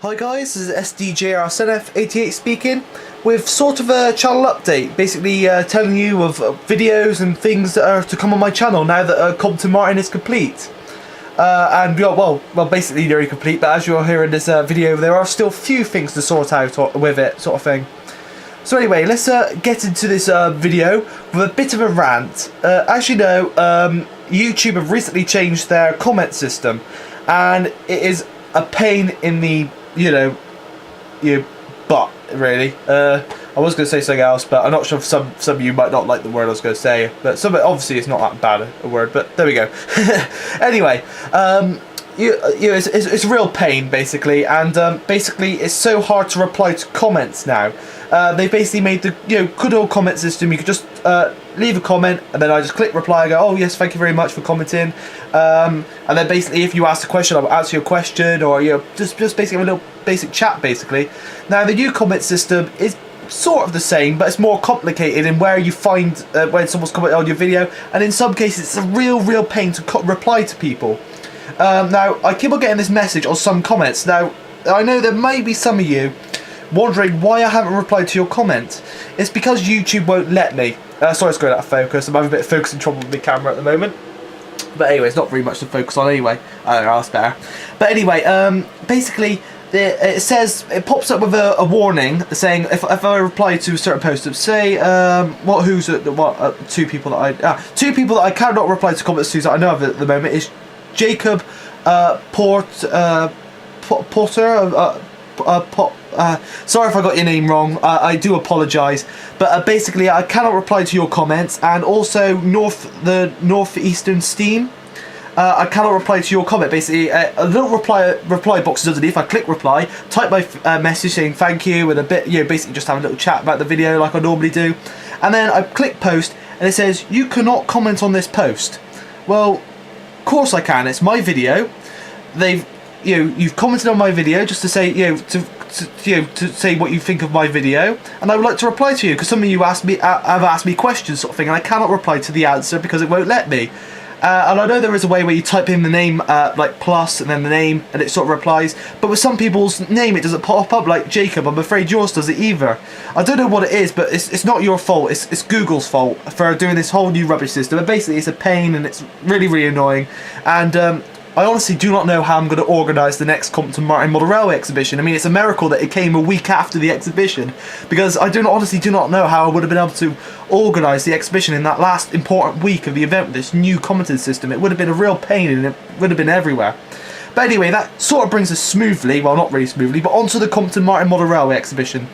Hi guys, this is SDJRSNF88 speaking with sort of a channel update, basically telling you of videos and things that are to come on my channel now that Compton Martin is complete. And well, basically nearly complete, but as you'll hear in this video, there are still a few things to sort out with it, sort of thing. So anyway, let's get into this video with a bit of a rant. As you know, YouTube have recently changed their comment system, and it is a pain in the butt, really. I was going to say something else, but I'm not sure if some of you might not like the word I was going to say, but obviously it's not that bad a word, but there we go. Anyway, it's a real pain, basically, and basically it's so hard to reply to comments now. They basically made the good old comment system. You could just leave a comment, and then I just click reply and go, oh yes, thank you very much for commenting, and then basically if you ask a question, I'll answer your question, or just basically a little basic chat, basically. Now the new comment system is sort of the same, but it's more complicated in where you find when someone's commented on your video, and in some cases it's a real pain to reply to people. Now I keep on getting this message on some comments. Now I know there may be some of you wondering why I haven't replied to your comment. It's because YouTube won't let me. Sorry, it's going out of focus. I'm having a bit of focusing trouble with the camera at the moment. But anyway, it's not very much to focus on anyway. I don't know, that's better. But anyway, basically, it pops up with a warning saying if I reply to a certain post, say two people that I cannot reply to comments to that I know of at the moment is Jacob Porter. Sorry if I got your name wrong, I do apologise, but basically I cannot reply to your comments, and also the Northeastern Steam, I cannot reply to your comment. Basically a little reply box is underneath. I click reply, type my message saying thank you and a bit, basically just have a little chat about the video like I normally do, and then I click post and it says you cannot comment on this post. Well, of course I can, it's my video. You've commented on my video just to say, to say what you think of my video, and I would like to reply to you because some of you have asked me questions, sort of thing, and I cannot reply to the answer because it won't let me. And I know there is a way where you type in the name, like plus and then the name, and it sort of replies. But with some people's name, it doesn't pop up, like Jacob. I'm afraid yours does it either. I don't know what it is, but it's not your fault. It's Google's fault for doing this whole new rubbish system. And basically, it's a pain and it's really annoying. And I honestly do not know how I'm going to organise the next Compton Martin Model Railway exhibition. I mean, it's a miracle that it came a week after the exhibition, because I honestly do not know how I would have been able to organise the exhibition in that last important week of the event with this new commenting system. It would have been a real pain and it would have been everywhere. But anyway, that sort of brings us smoothly, well not really smoothly, but onto the Compton Martin Model Railway exhibition.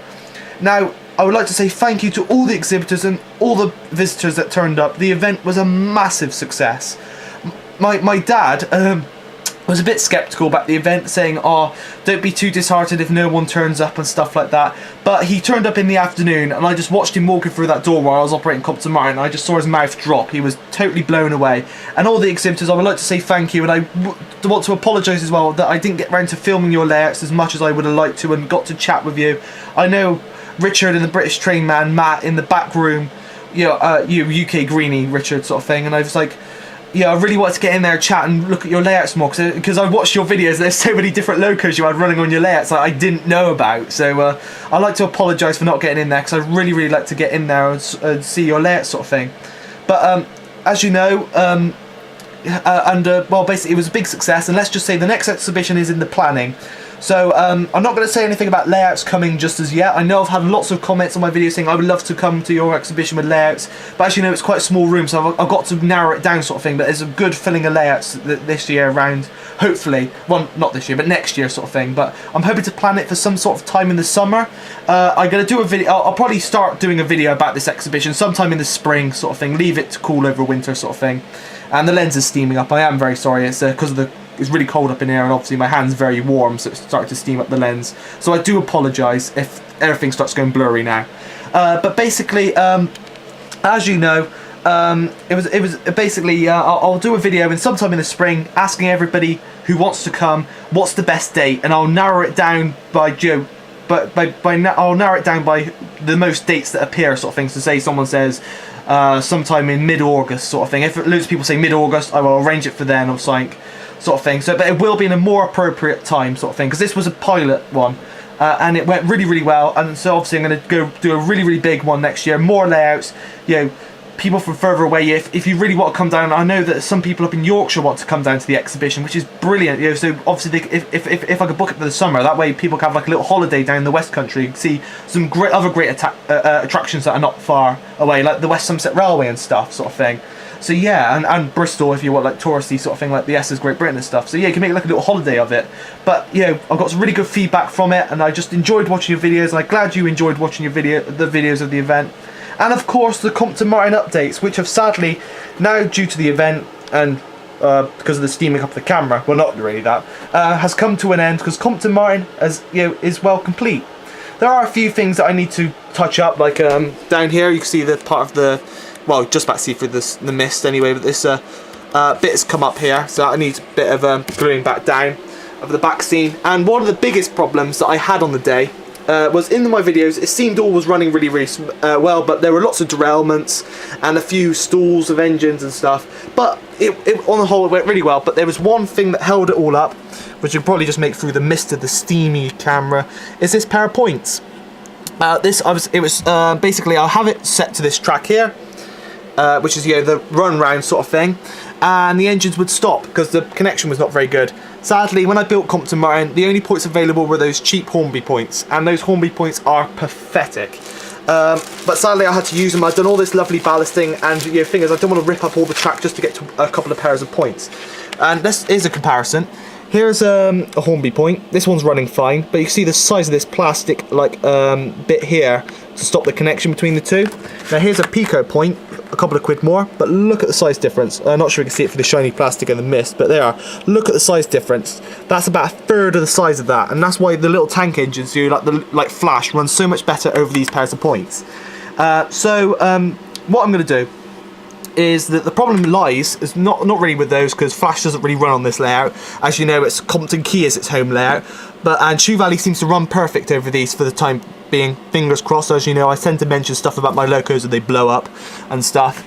Now, I would like to say thank you to all the exhibitors and all the visitors that turned up. The event was a massive success. My dad was a bit sceptical about the event, saying, oh, don't be too disheartened if no one turns up and stuff like that. But he turned up in the afternoon, and I just watched him walking through that door while I was operating Compton Martin, and I just saw his mouth drop. He was totally blown away. And all the exhibitors, I would like to say thank you, and I want to apologise as well that I didn't get round to filming your layouts as much as I would have liked to and got to chat with you. I know Richard and the British Train Man, Matt, in the back room, UK Greenie, Richard, sort of thing, and I was like, I really wanted to get in there and chat and look at your layouts more, because I watched your videos. There's so many different locos you had running on your layouts that I didn't know about. So I'd like to apologise for not getting in there, because I really like to get in there and see your layouts, sort of thing. But as you know, well, basically it was a big success, and let's just say the next exhibition is in the planning. So I'm not going to say anything about layouts coming just as yet. I know I've had lots of comments on my video saying I would love to come to your exhibition with layouts, but as you know, it's quite a small room, so I've got to narrow it down, sort of thing. But there's a good filling of layouts this year around, hopefully. Well, not this year, but next year, sort of thing. But I'm hoping to plan it for some sort of time in the summer. I'm going to do a video. I'll probably start doing a video about this exhibition sometime in the spring, sort of thing. Leave it to cool over winter, sort of thing. And the lens is steaming up. I am very sorry. It's because of it's really cold up in here, and obviously my hand's very warm, so it's starting to steam up the lens. So I do apologise if everything starts going blurry now. But basically, as you know, it was basically I'll do a video sometime in the spring asking everybody who wants to come what's the best date, and I'll narrow it down by I'll narrow it down by the most dates that appear, sort of thing. So say someone says sometime in mid-August, sort of thing. If loads of people say mid-August, I will arrange it for then or something. sort of thing. So, but it will be in a more appropriate time, sort of thing, because this was a pilot one. And it went really, really well, and so obviously I'm going to go do a really, really big one next year. More layouts, you know, people from further away. If you really want to come down, I know that some people up in Yorkshire want to come down to the exhibition, which is brilliant. You know, so obviously if I could book it for the summer, that way people can have like a little holiday down in the West Country, see some great attractions that are not far away, like the West Somerset Railway and stuff, sort of thing. So yeah, and Bristol if you want like touristy sort of thing, like the Essex Great Britain and stuff. So yeah, you can make like a little holiday of it. But you know, I've got some really good feedback from it, and I just enjoyed watching your videos, and I'm glad you enjoyed watching the videos of the event. And of course the Compton Martin updates, which have sadly now, due to the event and because of the steaming up of the camera, well, not really that, has come to an end, because Compton Martin, as you know, is well complete. There are a few things that I need to touch up, like down here you can see the part of the, well, just about to see through the mist anyway, but this bit has come up here, so I need a bit of gluing back down of the back scene. And one of the biggest problems that I had on the day was in my videos, it seemed all was running really, really well, but there were lots of derailments and a few stalls of engines and stuff, but it on the whole it went really well. But there was one thing that held it all up, which you probably just make through the mist of the steamy camera, is this pair of points. Basically I'll have it set to this track here, which is, you know, the run round sort of thing, and the engines would stop because the connection was not very good. Sadly, when I built Compton Martin, the only points available were those cheap Hornby points, and those Hornby points are pathetic. But sadly I had to use them. I've done all this lovely ballasting, and you know, thing is, I don't want to rip up all the track just to get to a couple of pairs of points. And this is a comparison. Here's a Hornby point. This one's running fine, but you can see the size of this plastic like bit here to stop the connection between the two. Now here's a Pico point, a couple of quid more, but look at the size difference. I'm not sure you can see it for the shiny plastic and the mist, but there are. Look at the size difference. That's about a third of the size of that, and that's why the little tank engines do like Flash run so much better over these pairs of points. What I'm going to do is that the problem lies is not really with those, because Flash doesn't really run on this layout. As you know, it's Compton Key is its home layout, and Shoe Valley seems to run perfect over these for the time being. Fingers crossed. As you know, I tend to mention stuff about my locos and they blow up and stuff.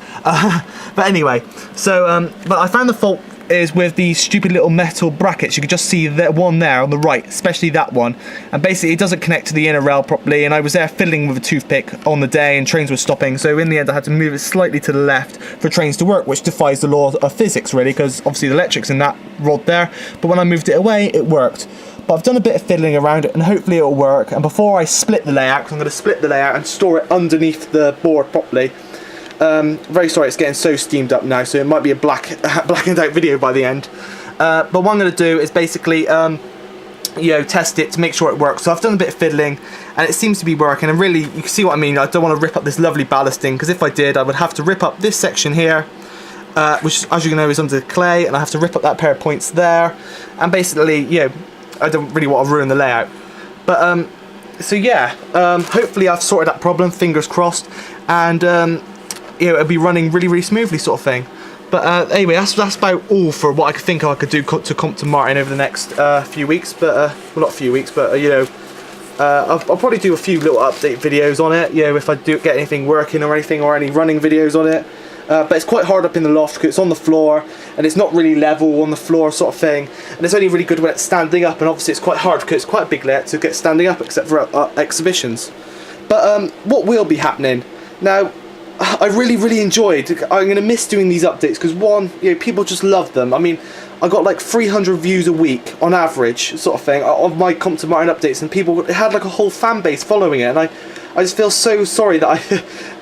But anyway, so but I found the fault is with these stupid little metal brackets. You can just see that one there on the right, especially that one, and basically it doesn't connect to the inner rail properly, and I was there fiddling with a toothpick on the day and trains were stopping, so in the end I had to move it slightly to the left for trains to work, which defies the law of physics really, because obviously the electric's in that rod there, but when I moved it away it worked. But I've done a bit of fiddling around it and hopefully it'll work, and before I split the layout, because I'm going to split the layout and store it underneath the board properly. Very sorry, it's getting so steamed up now, so it might be a blackened out video by the end. But what I'm going to do is basically, you know, test it to make sure it works. So I've done a bit of fiddling, and it seems to be working. And really, you can see what I mean. I don't want to rip up this lovely ballasting, because if I did, I would have to rip up this section here, which, as you know, is under the clay, and I have to rip up that pair of points there. And basically, you know, I don't really want to ruin the layout. But so yeah, hopefully I've sorted that problem. Fingers crossed, and you know, it'll be running really, really smoothly, sort of thing. But anyway, that's about all for what I think I could do to Compton Martin over the next few weeks. But well, not a few weeks, but you know, I'll probably do a few little update videos on it. You know, if I do get anything working or anything, or any running videos on it. But it's quite hard up in the loft because it's on the floor and it's not really level on the floor, sort of thing. And it's only really good when it's standing up, and obviously it's quite hard because it's quite a big layout to get standing up, except for exhibitions. But what will be happening now? I really enjoyed. I'm going to miss doing these updates because, one, you know, people just love them. I mean, I got like 300 views a week on average, sort of thing, of my Compton Martin updates, and people had like a whole fan base following it, and I just feel so sorry that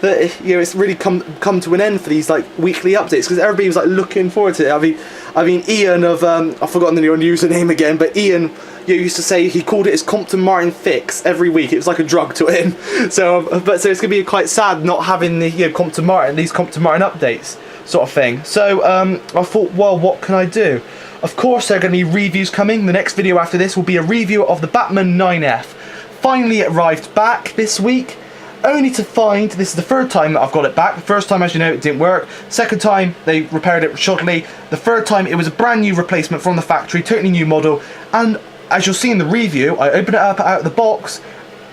that you know, it's really come to an end for these like weekly updates, because everybody was like looking forward to it. I mean Ian of I've forgotten your username again, but Ian, you know, used to say he called it his Compton Martin fix every week. It was like a drug to him. So it's gonna be quite sad not having the, you know, Compton Martin updates, sort of thing. So I thought, well, what can I do? Of course there are going to be reviews coming. The next video after this will be a review of the Batman 9F. Finally it arrived back this week, only to find this is the third time that I've got it back. The first time, as you know, it didn't work. Second time they repaired it shoddily. The third time it was a brand new replacement from the factory, totally new model, and as you'll see in the review, I open it up out of the box,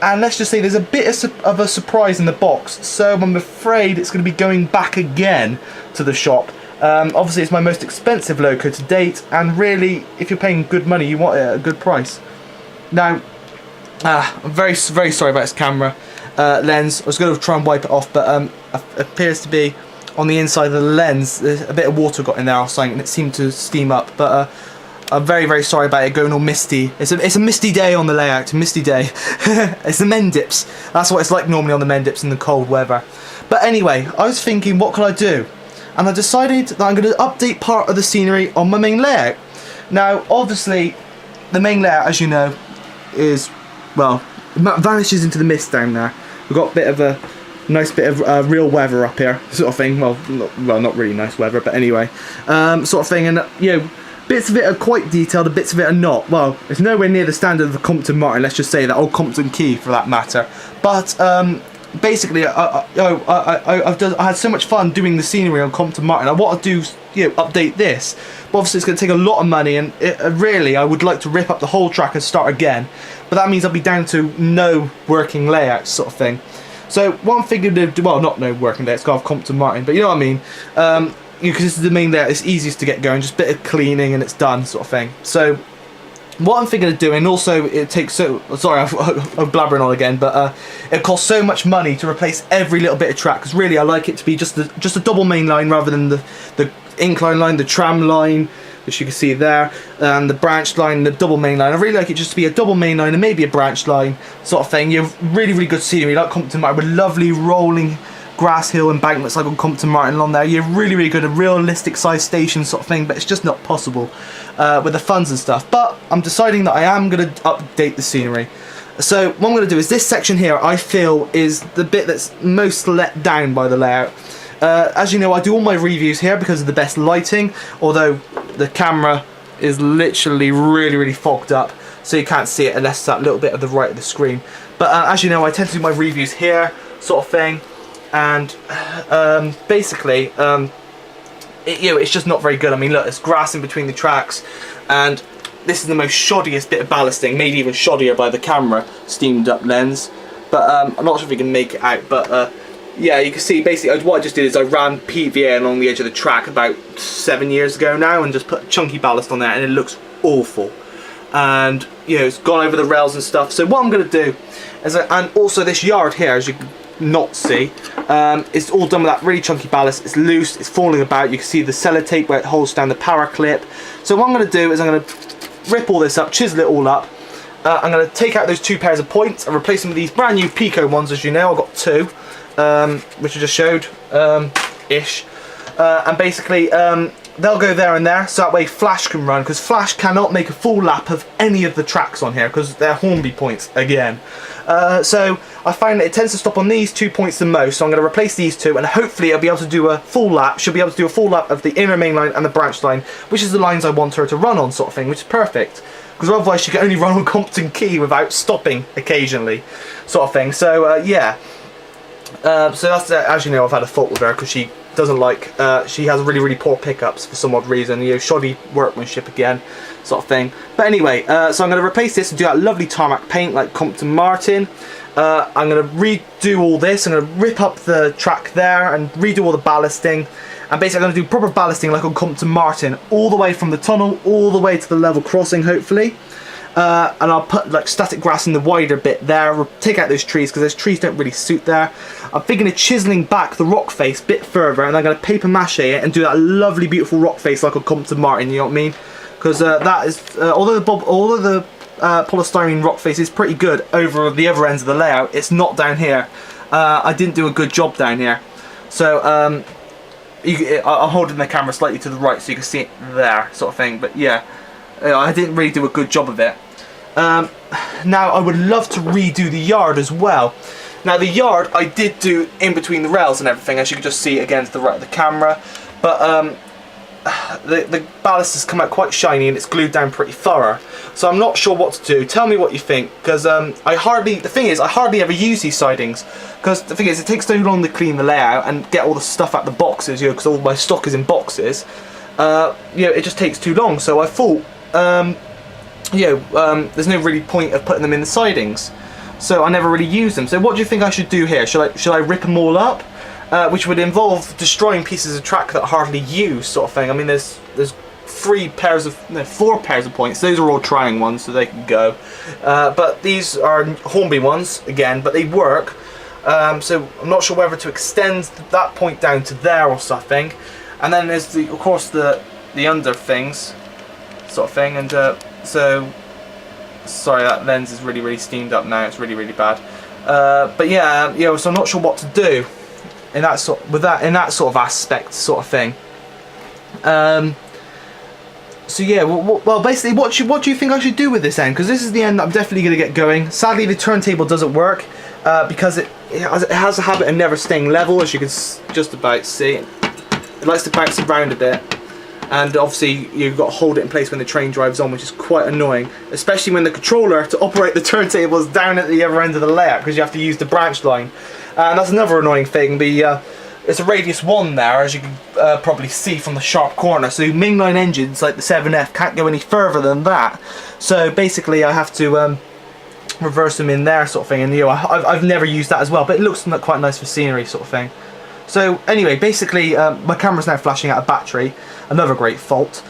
and let's just say there's a bit of a surprise in the box, so I'm afraid it's going to be going back again to the shop Obviously it's my most expensive loco to date, and really, if you're paying good money, you want it at a good price. Now, I'm very sorry about this camera lens. I was going to try and wipe it off, but it appears to be on the inside of the lens. There's a bit of water got in there or something, and it seemed to steam up. But I'm very sorry about it going all misty. It's a misty day on the layout. Misty day. It's the Mendips. That's what it's like normally on the Mendips in the cold weather. But anyway, I was thinking, what could I do? And I decided that I'm going to update part of the scenery on my main layout. Now, obviously, the main layout, as you know, is, well, vanishes into the mist down there. We've got a bit of a nice bit of real weather up here, sort of thing. Well, not really nice weather, but anyway, sort of thing. And you know, bits of it are quite detailed, and bits of it are not. Well, it's nowhere near the standard of the Compton Martin. Let's just say that, or Compton Key for that matter. But basically, I had so much fun doing the scenery on Compton Martin. I want to do, you know, update this. But obviously, it's going to take a lot of money, and really, I would like to rip up the whole track and start again. But that means I'll be down to no working layouts, sort of thing. So what I'm thinking to do, well, not no working layouts, got Compton Martin, but you know what I mean. Because this is the main layout, it's easiest to get going, just a bit of cleaning and it's done, sort of thing. So what I'm thinking of doing, also it takes sorry, I'm blabbering on again, but it costs so much money to replace every little bit of track, because really I like it to be just a double main line rather than the incline line, the tram line, which you can see there, and the branch line, the double main line. I really like it just to be a double main line and maybe a branch line, sort of thing. You have really good scenery like Compton Martin with lovely rolling grass hill embankments like on Compton Martin along there. You're really good, a realistic size station sort of thing, but it's just not possible with the funds and stuff. But I'm deciding that I am going to update the scenery. So what I'm going to do is this section here, I feel, is the bit that's most let down by the layout. As you know, I do all my reviews here because of the best lighting, although the camera is literally really fogged up, so you can't see it unless it's that little bit of the right of the screen. But as you know, I tend to do my reviews here, sort of thing. And basically, it's just not very good. I mean, look, there's grass in between the tracks, and this is the most shoddiest bit of ballasting, made even shoddier by the camera steamed up lens. But I'm not sure if you can make it out, but yeah, you can see basically what I just did is I ran PVA along the edge of the track about 7 years ago now, and just put chunky ballast on there, and it looks awful. And you know, it's gone over the rails and stuff. So what I'm going to do is, and also this yard here, as you can not see, it's all done with that really chunky ballast. It's loose, it's falling about. You can see the sellotape where it holds down the power clip. So what I'm going to do is I'm going to rip all this up, chisel it all up. I'm going to take out those 2 pairs of points and replace them with these brand new Pico ones. As you know, I've got 2, which I just showed, ish. And basically they'll go there and there, so that way Flash can run, because Flash cannot make a full lap of any of the tracks on here because they're Hornby points again. So I find that it tends to stop on these 2 points the most, so I'm going to replace these 2, and hopefully I'll be able to do a full lap. She'll be able to do a full lap of the inner main line and the branch line, which is the lines I want her to run on, sort of thing, which is perfect, because otherwise she can only run on Compton Key without stopping occasionally, sort of thing. So yeah, so that's as you know, I've had a fault with her because she doesn't like, she has really poor pickups for some odd reason, you know, shoddy workmanship again, sort of thing. But anyway, so I'm going to replace this and do that lovely tarmac paint like Compton Martin. I'm going to redo all this. I'm going to rip up the track there and redo all the ballasting, and basically I'm going to do proper ballasting like on Compton Martin, all the way from the tunnel all the way to the level crossing, hopefully. And I'll put like static grass in the wider bit there, take out those trees because those trees don't really suit there. I'm thinking of chiseling back the rock face a bit further, and I'm going to paper mache it and do that lovely beautiful rock face like a Compton Martin, you know what I mean? Because that is, although the polystyrene rock face is pretty good over the other ends of the layout, it's not down here. I didn't do a good job down here. So I'm holding the camera slightly to the right so you can see it there, sort of thing. But yeah, I didn't really do a good job of it. Now I would love to redo the yard as well. Now the yard I did do in between the rails and everything, as you can just see against the right of the camera, but the ballast has come out quite shiny and it's glued down pretty thorough, so I'm not sure what to do. Tell me what you think, because the thing is I hardly ever use these sidings, because the thing is it takes so long to clean the layout and get all the stuff out the boxes, you know, because all my stock is in boxes. You know, it just takes too long, so I thought there's no really point of putting them in the sidings, so I never really use them. So what do you think I should do here? Should I rip them all up which would involve destroying pieces of track that are hardly used, sort of thing. I mean, there's 4 pairs of points. Those are all trying ones, so they can go. But these are Hornby ones again, but they work. So I'm not sure whether to extend that point down to there or something. And then there's of course the under things, sort of thing. And so sorry, that lens is really steamed up now. It's really bad. But yeah, you know, so I'm not sure what to do in that sort of aspect, sort of thing. So yeah, well basically, what do you think I should do with this end? Because this is the end that I'm definitely going to get going. Sadly, the turntable doesn't work because it has a habit of never staying level, as you can just about see. It likes to bounce around a bit, and obviously you've got to hold it in place when the train drives on, which is quite annoying, especially when the controller to operate the turntable is down at the other end of the layout, because you have to use the branch line. And that's another annoying thing. It's a radius 1 there, as you can probably see from the sharp corner. So mainline engines like the 7F can't go any further than that. So basically I have to reverse them in there, sort of thing. And you know, I've never used that as well, but it looks quite nice for scenery, sort of thing. So anyway, basically my camera's now flashing out of battery. Another great fault.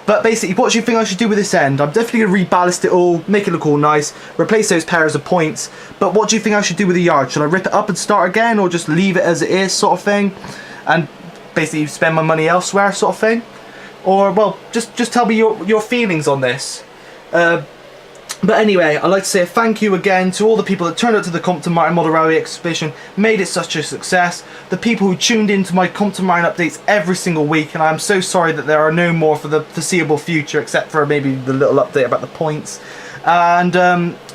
But basically, what do you think I should do with this end? I'm definitely going to reballast it all, make it look all nice, replace those pairs of points. But what do you think I should do with the yard? Should I rip it up and start again, or just leave it as it is, sort of thing, and basically spend my money elsewhere, sort of thing? Or, well, just tell me your feelings on this. But anyway, I'd like to say a thank you again to all the people that turned up to the Compton Martin Model Railway exhibition, made it such a success, the people who tuned into my Compton Martin updates every single week, and I'm so sorry that there are no more for the foreseeable future, except for maybe the little update about the points. And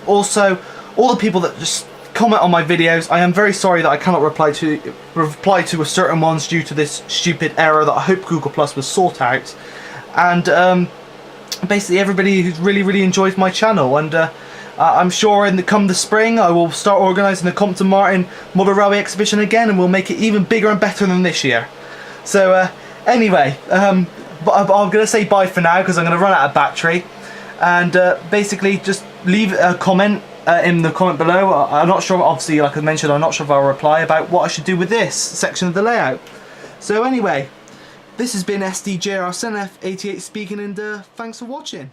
also, all the people that just comment on my videos, I am very sorry that I cannot reply to certain ones due to this stupid error that I hope Google Plus will sort out. And basically everybody who's really enjoys my channel, and I'm sure come the spring I will start organising the Compton Martin Model Railway exhibition again, and we'll make it even bigger and better than this year. So anyway, but I'm going to say bye for now because I'm going to run out of battery, and basically just leave a comment in the comment below. I'm not sure, obviously like I mentioned, I'm not sure if I'll reply about what I should do with this section of the layout. So anyway, this has been SDJRSNF88 speaking, and thanks for watching.